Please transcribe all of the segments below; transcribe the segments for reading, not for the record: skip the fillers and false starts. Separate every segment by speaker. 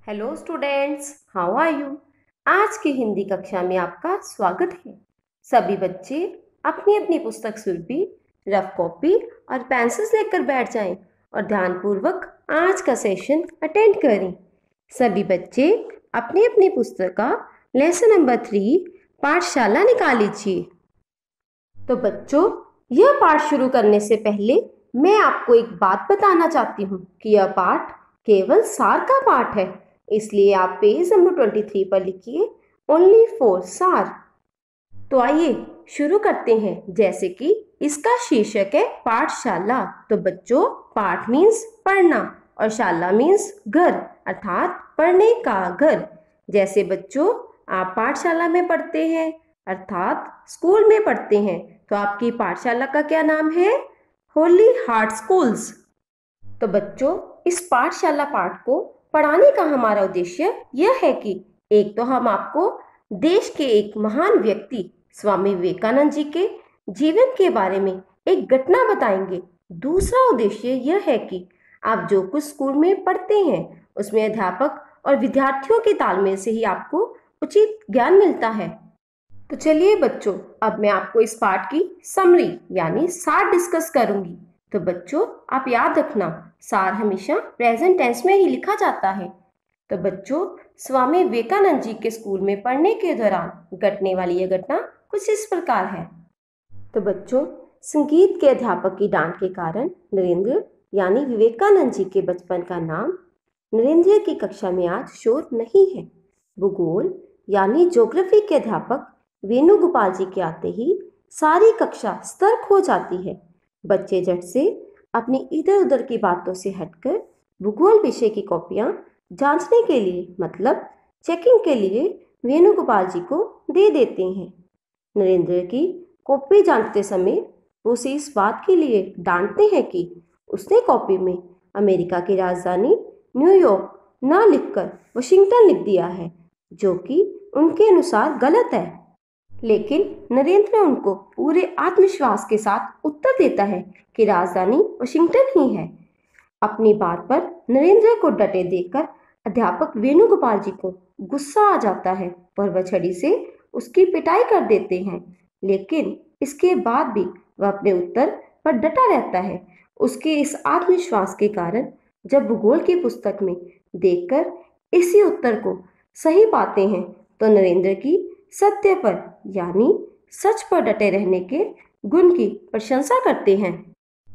Speaker 1: Hello students, how are you. आज की हिंदी कक्षा में आपका स्वागत है। सभी बच्चे अपनी अपनी पुस्तक सुरभि, रफ कॉपी और पेंसिल्स लेकर बैठ जाएं और ध्यानपूर्वक आज का सेशन अटेंड करें। सभी बच्चे अपनी अपनी पुस्तक का लेसन नंबर 3 पाठशाला निकाल लीजिए। तो बच्चों, यह पाठ शुरू करने से पहले मैं आपको एक बात बताना चाहती हूँ कि यह पाठ केवल सार का पाठ है, इसलिए आप पेज नंबर 23 पर लिखिए ओनली फॉर सार। तो आइए शुरू करते हैं। जैसे कि इसका शीर्षक है पाठशाला, तो बच्चों पाठ मीन्स पढ़ना और शाला मीन्स घर, अर्थात पढ़ने का घर। जैसे बच्चों आप पाठशाला में पढ़ते हैं अर्थात स्कूल में पढ़ते हैं, तो आपकी पाठशाला का क्या नाम है? Holi heart schools. तो बच्चों इस पाठशाला पाठ को पढ़ाने का हमारा उद्देश्य यह है कि एक तो हम आपको देश के एक महान व्यक्ति स्वामी विवेकानंद जी के जीवन के बारे में एक घटना बताएंगे। दूसरा उद्देश्य यह है कि आप जो कुछ स्कूल में पढ़ते हैं उसमें अध्यापक और विद्यार्थियों के तालमेल से ही आपको उचित ज्ञान मिलता है। तो चलिए बच्चों, अब मैं आपको इस पाठ की समरी यानी सार डिस्कस करूंगी। तो बच्चों आप याद रखना, सार हमेशा प्रेजेंट टेंस में ही लिखा जाता है। तो बच्चों स्वामी विवेकानंद जी के स्कूल में पढ़ने के दौरान घटने वाली यह घटना कुछ इस प्रकार है। तो बच्चों संगीत के अध्यापक की डांट के कारण नरेंद्र यानी विवेकानंद जी के बचपन का नाम नरेंद्र की कक्षा में आज शोर नहीं है। भूगोल यानी ज्योग्राफी के अध्यापक वेणुगोपाल जी के आते ही सारी कक्षा सतर्क हो जाती है। बच्चे झट से अपनी इधर उधर की बातों से हटकर भूगोल विषय की कॉपियां जांचने के लिए मतलब चेकिंग के लिए वेणुगोपाल जी को दे देते हैं। नरेंद्र की कॉपी जांचते समय वो उसे इस बात के लिए डांटते हैं कि उसने कॉपी में अमेरिका की राजधानी न्यूयॉर्क न लिखकर वाशिंगटन लिख दिया है, जो कि उनके अनुसार गलत है। लेकिन नरेंद्र उनको पूरे आत्मविश्वास के साथ उत्तर देता है कि राजधानी वाशिंगटन ही है। अपनी बात पर नरेंद्र को डटे देखकर अध्यापक वेणुगोपाल जी को गुस्सा आ जाता है, पर वह छड़ी से उसकी पिटाई कर देते हैं। लेकिन इसके बाद भी वह अपने उत्तर पर डटा रहता है। उसके इस आत्मविश्वास के कारण जब भूगोल की पुस्तक में देखकर इसी उत्तर को सही पाते हैं तो नरेंद्र की सत्य पर यानी सच पर डटे रहने के गुण की प्रशंसा करते हैं।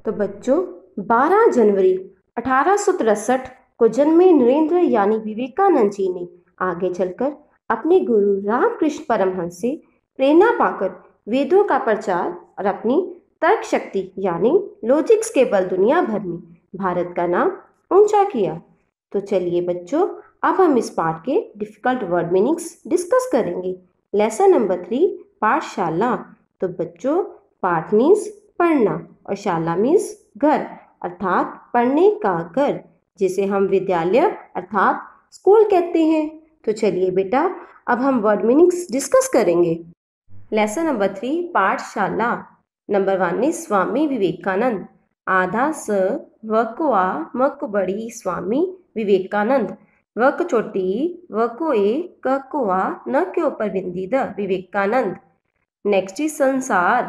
Speaker 1: तो बच्चों 12 जनवरी 1863 को जन्मे नरेंद्र यानी विवेकानंद जी ने आगे चलकर अपने गुरु रामकृष्ण परमहंस से प्रेरणा पाकर वेदों का प्रचार और अपनी तर्क शक्ति यानी लॉजिक्स के बल दुनिया भर में भारत का नाम ऊंचा किया। तो चलिए बच्चों अब हम इस पाठ के डिफिकल्ट वर्ड मीनिंग्स डिस्कस करेंगे। लेसन नंबर 3 पाठशाला। तो बच्चों पाठ मीन्स पढ़ना और शाला मीन्स घर, अर्थात पढ़ने का घर, जिसे हम विद्यालय अर्थात स्कूल कहते हैं। तो चलिए बेटा अब हम वर्ड मीनिंग्स डिस्कस करेंगे। लेसन नंबर 3 पाठशाला। Number 1 is Swami Vivekananda. आधा स वक आ मक बड़ी स्वामी विवेकानंद। वक छोटी वको ए क को आ न के ऊपर बिंदी द विवेकानंद। नेक्स्ट इज संसार।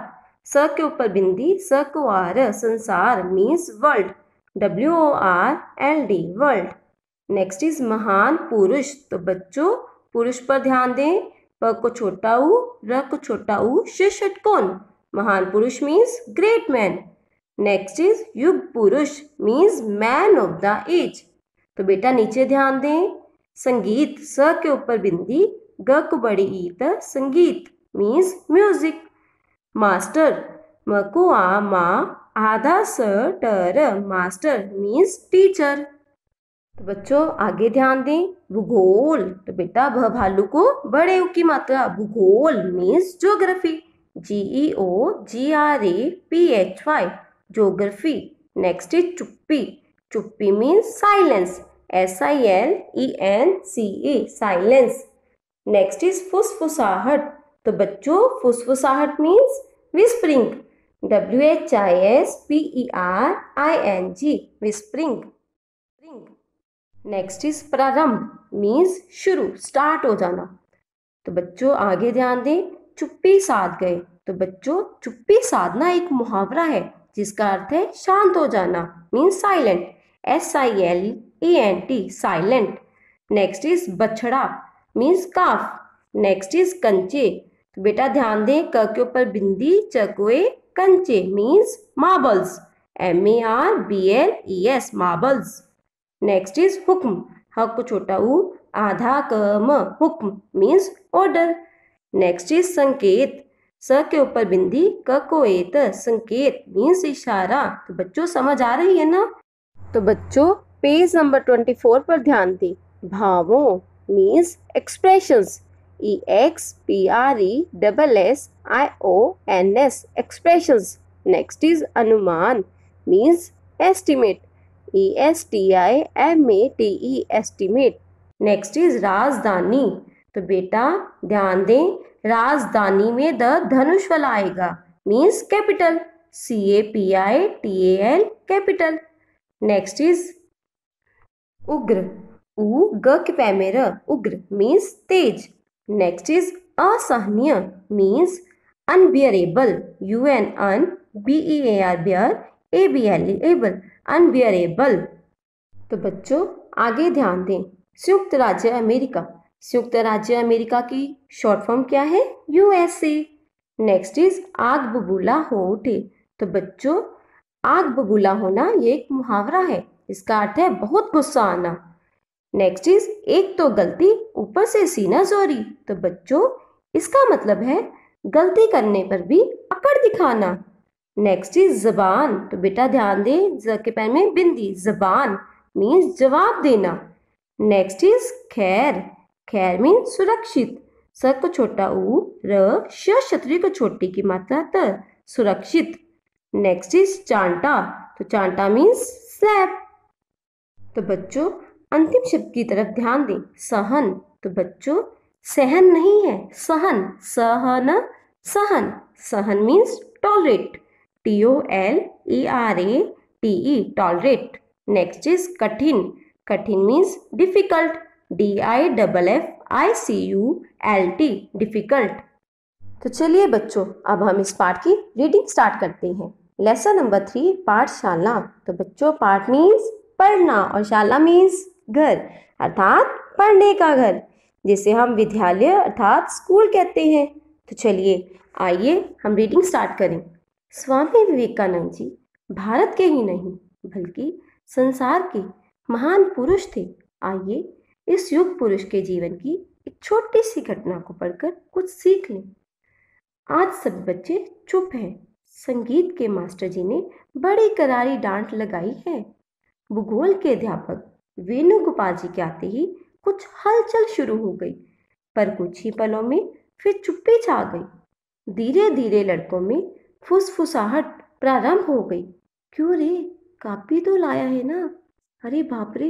Speaker 1: स के ऊपर बिंदी स को आर संसार means world, WORLD world. Next is महान पुरुष। तो बच्चों पुरुष पर ध्यान दें। प को छोटा ऊ र को छोटा ऊ श षटकोण। महान पुरुष means great man. Next is युग पुरुष means man of the age. तो बेटा नीचे ध्यान दें। संगीत स के ऊपर बिंदी ग को बड़ी ईत संगीत मीन्स म्यूजिक। मास्टर म को आ मा आधा स टर मास्टर मीन्स टीचर। तो बच्चों आगे ध्यान दें। भूगोल। तो बेटा भ भालू को बड़े ऊ की मात्रा भूगोल means geography, GEOGRAPHY geography. Next is चुप्पी। चुप्पी means silence, SILENCE silence. Next is फुसफुसाहट। तो बच्चों फुसफुसाहट means whispering, WHISPERING whispering. Next is प्रारंभ मीन्स शुरू, स्टार्ट हो जाना। तो बच्चों आगे ध्यान दें, चुप्पी साध गए। तो बच्चों चुप्पी साधना एक मुहावरा है जिसका अर्थ है शांत हो जाना, means silent, SILENT, silent. Next is बछड़ा मीन्स काफ। नेक्स्ट इज कंचे। तो बेटा ध्यान दें, क के ऊपर बिंदी, चकुए, कंचे means marbles, MARBLES, marbles. Next is हुक्म, ह को छोटा ऊ, आधा क म, हुक्म मीन्स ऑर्डर। नेक्स्ट इज संकेत, स के ऊपर बिंदी, क को एत, संकेत मीन्स इशारा। तो बच्चों समझ आ रही है ना। तो बच्चों पेज नंबर 24 पर ध्यान दें। भावों means expressions, EXPRESSIONS, expressions. Next is अनुमान means estimate, ESTIMATE, estimate. Next is राजधानी। तो बेटा ध्यान दें, राजधानी में द धनुष वाला आएगा means capital, CAPITAL, capital. Next is उग्र, उ ग के पै में र, उग्र मीन्स तेज। नेक्स्ट इज असहनीय means unbearable, UN UNBEAR, bear, ABLE, able, unbearable. तो बच्चों आगे ध्यान दें, संयुक्त राज्य अमेरिका, संयुक्त राज्य अमेरिका की शॉर्ट फॉर्म क्या है? USA। नेक्स्ट इज आग बबूला हो उठे। तो बच्चों आग बबूला होना ये एक मुहावरा है, इसका अर्थ है बहुत गुस्सा आना। नेक्स्ट इज एक तो गलती ऊपर से सीना चोरी। तो बच्चों इसका मतलब है गलती करने पर भी अकड़ दिखाना। नेक्स्ट इज जबान। तो बेटा ध्यान दें, ज के पैर में बिंदी, जबान मीन्स जवाब देना। नेक्स्ट इज खैर, खैर मीन्स सुरक्षित, स को छोटा ऊ, र, श छतरी को छोटी की मात्रा त, सुरक्षित। नेक्स्ट इज चांटा। तो चांटा मीन्स स्लैप। तो बच्चों अंतिम शब्द की तरफ ध्यान दें, सहन। तो बच्चों सहन नहीं है, सहन, सहन, सहन। सहन means tolerate, TOLERATE, tolerate. Next is कठिन। कठिन मीन्स डिफिकल्ट, DIFFICULT, डिफिकल्ट। तो चलिए बच्चों अब हम इस पाठ की रीडिंग स्टार्ट करते हैं। लेसन नंबर 3, पाठशाला। तो बच्चों पाठ मीन्स पढ़ना और शाला मीन्स घर, अर्थात पढ़ने का घर, जिसे हम विद्यालय अर्थात स्कूल कहते हैं। तो चलिए आइए हम रीडिंग स्टार्ट करें। स्वामी विवेकानंद जी भारत के ही नहीं बल्कि संसार के महान पुरुष थे। आइए इस युग पुरुष के जीवन की एक छोटी सी घटना को पढ़कर कुछ सीख लें। आज सभी बच्चे चुप हैं। संगीत के मास्टर जी ने बड़ी करारी डांट लगाई है। भूगोल के अध्यापक वेणुगोपाल जी के आते ही कुछ हलचल शुरू हो गई, पर कुछ ही पलों में फिर चुप्पी छा गई। धीरे धीरे लड़कों में फुसफुसाहट प्रारंभ हो गई। क्यों रे, कापी तो लाया है ना? अरे बाप रे,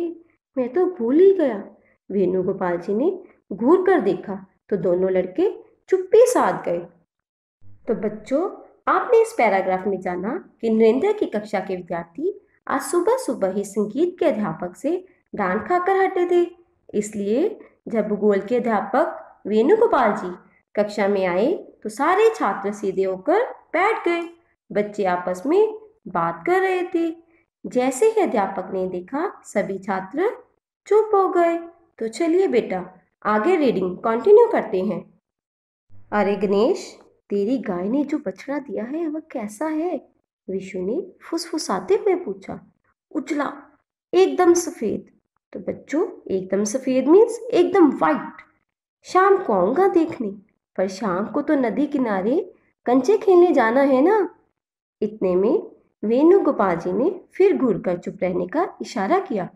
Speaker 1: मैं तो भूल ही गया। वेणुगोपाल जी ने घूर कर देखा तो दोनों लड़के चुप्पी साध गए। तो बच्चों आपने इस पैराग्राफ में जाना कि नरेंद्र की कक्षा के विद्यार्थी आज सुबह सुबह ही संगीत के अध्यापक से डांट खाकर हटे थे। इसलिए जब भूगोल के अध्यापक वेणुगोपाल जी कक्षा में आए तो सारे छात्र सीधे होकर बैठ गए। बच्चे आपस में बात कर रहे थे। जैसे ही अध्यापक ने देखा सभी छात्र चुप हो गए। तो चलिए बेटा आगे रीडिंग कंटिन्यू करते हैं। अरे गणेश, तेरी गाय ने जो बछड़ा दिया है वह कैसा है? विशु ने फुसफुसाते हुए पूछा। उजला, एकदम सफेद। तो बच्चों एकदम सफेद मीन्स एकदम वाइट। शाम को आऊंगा देखने, पर शाम को तो नदी किनारे कंचे खेलने जाना है ना। इतने में वेणुगोपाल जी ने फिर घूरकर चुप रहने का इशारा किया।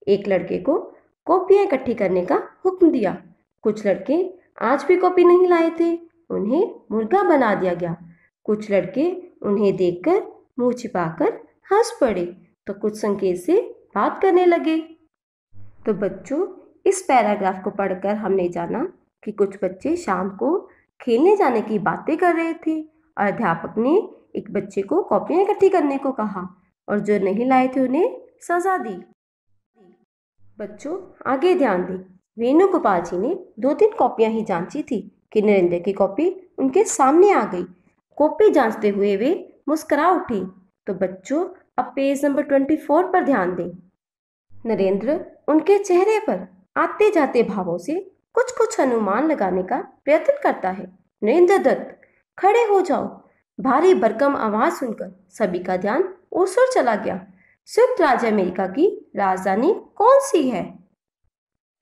Speaker 1: एक लड़के को कॉपियां इकट्ठी करने का हुक्म दिया। कुछ लड़के आज भी कॉपी नहीं लाए थे, उन्हें मुर्गा बना दिया गया। कुछ लड़के उन्हें देखकर मुंह छिपाकर हंस पड़े तो कुछ संकेत से बात करने लगे। तो बच्चों इस पैराग्राफ को पढ़कर हमने जाना कि कुछ बच्चे शाम को खेलने जाने की बातें कर रहे थे और अध्यापक ने एक बच्चे को कॉपियां इकट्ठी करने को कहा और जो नहीं लाए थे उन्हें सजा दी। बच्चों आगे ध्यान दें। वेणुगोपाल जी ने 2-3 कॉपियां ही जांची थी कि नरेंद्र की कॉपी उनके सामने आ गई। कॉपी जांचते हुए वे मुस्कुरा उठे। तो बच्चों अब पेज नंबर 24 पर ध्यान दें। नरेंद्र उनके चेहरे पर आते जाते भावों से कुछ कुछ अनुमान लगाने का प्रयत्न करता है। नरेंद्र दत्त, खड़े हो जाओ। भारी भरकम आवाज सुनकर सभी का ध्यान उस ओर चला गया। संयुक्त राज्य अमेरिका की राजधानी कौन सी है?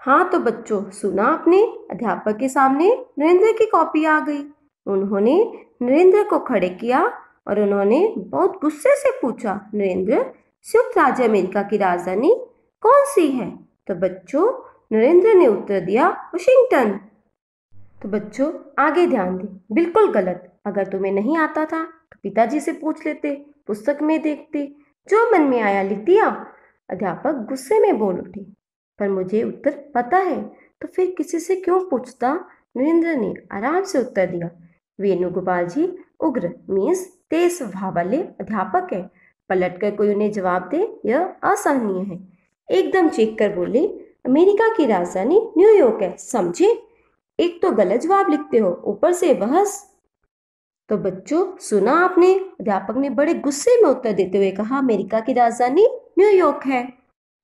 Speaker 1: हाँ तो बच्चों, सुना आपने? अध्यापक के सामने नरेंद्र की कॉपी आ गई। उन्होंने नरेंद्र को खड़े किया और उन्होंने बहुत गुस्से से पूछा, नरेंद्र, संयुक्त राज्य अमेरिका की राजधानी कौन सी है? तो बच्चों नरेंद्र ने उत्तर दिया, वाशिंगटन। तो बच्चों आगे ध्यान दें। बिल्कुल गलत। अगर तुम्हें नहीं आता था तो पिताजी से पूछ लेते, पुस्तक में देखते, जो मन में आया लिख दिया। अध्यापक गुस्से में बोल उठे, पर मुझे उत्तर पता है तो फिर किसी से क्यों पूछता? नरेंद्र ने आराम से उत्तर दिया। वेणुगोपाल जी उग्र मीन्स तेज स्वभाव वाले अध्यापक है। पलटकर कोई उन्हें जवाब दे यह असहनीय है। एकदम चीख कर बोले, अमेरिका की राजधानी न्यूयॉर्क है, समझे? एक तो गलत जवाब लिखते हो, ऊपर से बहस। तो बच्चों सुना आपने? अध्यापक ने बड़े गुस्से में उत्तर देते हुए कहा, अमेरिका की राजधानी न्यूयॉर्क है।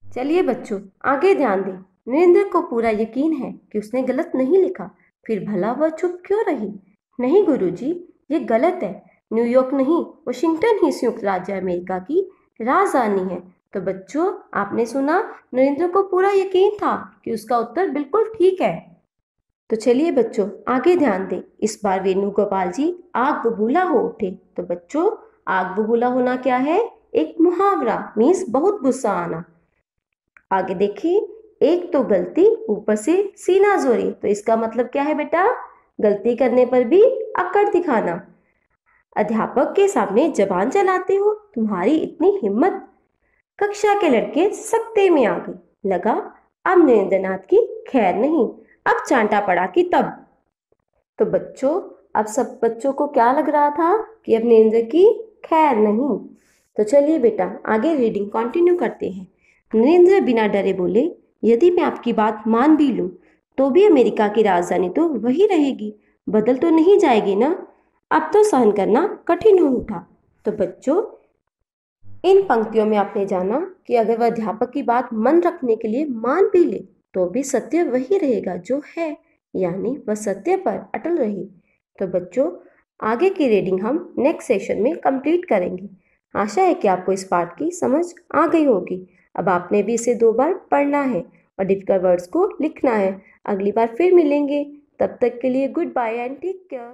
Speaker 1: चलिए बच्चों आगे ध्यान दें। नरेंद्र को पूरा यकीन है कि उसने गलत नहीं लिखा, फिर भला वह चुप क्यों रही? नहीं गुरुजी, ये गलत है। न्यूयॉर्क नहीं, वाशिंगटन ही संयुक्त राज्य अमेरिका की राजधानी है। तो बच्चों आपने सुना, नरेंद्र को पूरा यकीन था कि उसका उत्तर बिल्कुल ठीक है। तो चलिए बच्चों आगे ध्यान दें। इस बार वेणुगोपाल जी आग बबूला हो उठे। तो बच्चों आग बबूला होना क्या है? एक मुहावरा मीन्स बहुत गुस्सा आना। आगे देखिए, एक तो गलती ऊपर से सीना जोरी। तो इसका मतलब क्या है बेटा? गलती करने पर भी अक्कड़ दिखाना। अध्यापक के सामने जबान चलाते हो, तुम्हारी इतनी हिम्मत? कक्षा के लड़के सकते में आ गए। लगा अब नरेंद्रनाथ की खैर नहीं, अब चांटा पड़ा कि तब। तो बच्चों अब सब बच्चों को क्या लग रहा था कि अब नरेंद्र की खैर नहीं। तो चलिए बेटा आगे रीडिंग कंटिन्यू करते हैं। नरेंद्र बिना डरे बोले, यदि मैं आपकी बात मान भी लूं तो भी अमेरिका की राजधानी तो वही रहेगी, बदल तो नहीं जाएगी ना। अब तो सहन करना कठिन हो उठा। तो बच्चों इन पंक्तियों में आपने जाना कि अगर वह अध्यापक की बात मन रखने के लिए मान भी ले तो भी सत्य वही रहेगा जो है, यानी वह सत्य पर अटल रही। तो बच्चों आगे की रीडिंग हम नेक्स्ट सेशन में कंप्लीट करेंगे। आशा है कि आपको इस पाठ की समझ आ गई होगी। अब आपने भी इसे 2 बार पढ़ना है और डिफिकल्ट वर्ड्स को लिखना है। अगली बार फिर मिलेंगे, तब तक के लिए goodbye and take care.